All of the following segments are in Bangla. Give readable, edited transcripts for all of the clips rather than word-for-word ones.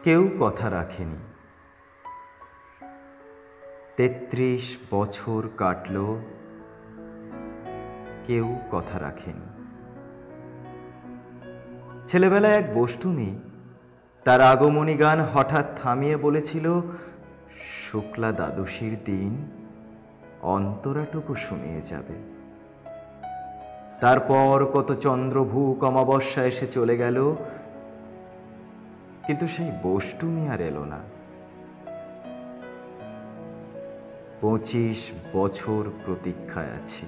কেউ কথা রাখেনি। ৩৩ বছর কাটল, কেউ কথা রাখেনি। ছেলেবেলায় এক বষ্টুমি তার আগমনী গান হঠাৎ থামিয়ে বলেছিল, শুক্লা দ্বাদশীর দিন অন্তরাটুকু শুনিয়ে যাবে। তারপর কত চন্দ্রভূক অমাবস্যা এসে চলে গেল, কিন্তু সেই বষ্টুমি আর এলো না। ২৫ বছর প্রতীক্ষায় আছি।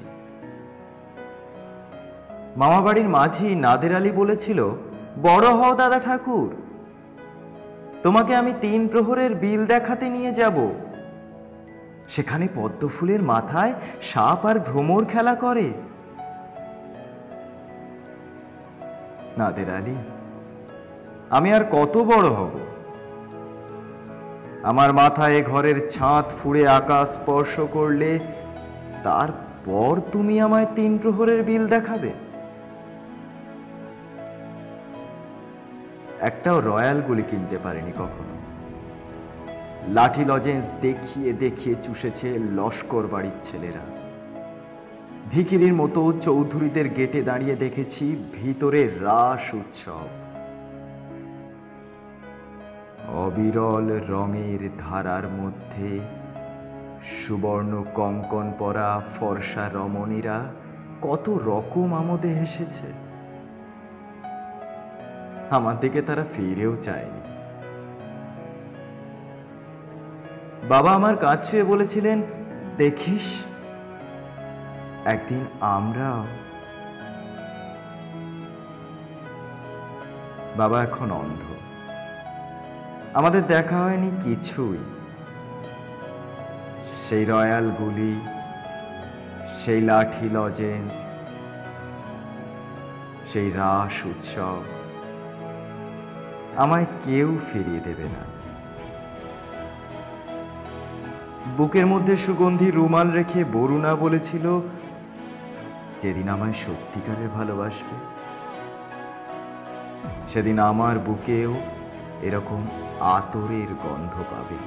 মামাবাড়ির মাঝি নাদের আলী বলেছিল, বড় হও দাদা ঠাকুর, তোমাকে আমি ৩ প্রহরের বিল দেখাতে নিয়ে যাব। সেখানে পদ্মফুলের মাথায় সাপ আর ভ্রমর খেলা করে। নাদের আলী, আমি আর কত বড় হব? আমার মাথায় ঘরের ছাদ ফুঁড়ে আকাশ স্পর্শ করলে তারপর তুমি আমায় ৩ প্রহরের বিল দেখাবে? একটাও রয়্যাল গুলি কিনতে পারেনি কখনো। লাঠি লজেন্স দেখিয়ে দেখিয়ে চুষেছে লস্কর বাড়ির ছেলেরা। ভিখিরির মতো চৌধুরীদের গেটে দাঁড়িয়ে দেখেছি ভিতরে রাস উৎসব। অবিরল রঙের ধারার মধ্যে সুবর্ণ কঙ্কন পরা ফর্সা রমণীরা কত রকম আমোদে হেসেছে। আমার দিকে তারা ফিরেও চায়নি। বাবা আমার কাজ ছুঁয়ে বলেছিলেন, দেখিস একদিন আমরাও। বাবা এখন অন্ধ, আমাদের দেখা হয়নি কিছুই। সেই রয়্যাল গুলি, সেই লাঠি লজেন্স, সেই রাস উৎসব আমায় কেউ ফিরিয়ে দেবে না। বুকের মধ্যে সুগন্ধি রুমাল রেখে বরুণা বলেছিল, যেদিন আমায় সত্যিকারের ভালোবাসবে সেদিন আমার বুকেও এরকম আতরের গন্ধ পাবে।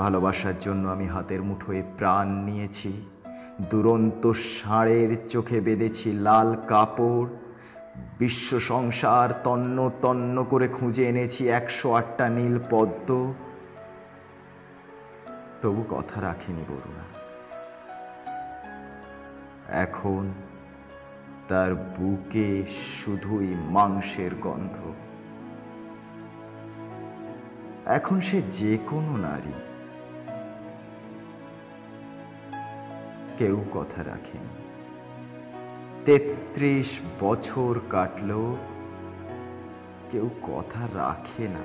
ভালোবাসার জন্য আমি হাতের মুঠোয় প্রাণ নিয়েছি। দুরন্ত ষাঁড়ের চোখে বেঁধেছি লাল কাপড়। বিশ্ব সংসার তন্ন তন্ন করে খুঁজে এনেছি ১০৮টা নীল পদ্ম। তবু কথা রাখিনি বরুণা। এখন তার বুকে শুধুই মাংসের গন্ধ। এখন সে যে কোনো নারী। কেউ কথা রাখেনি। ৩৩ বছর কাটল, কেউ কথা রাখে না।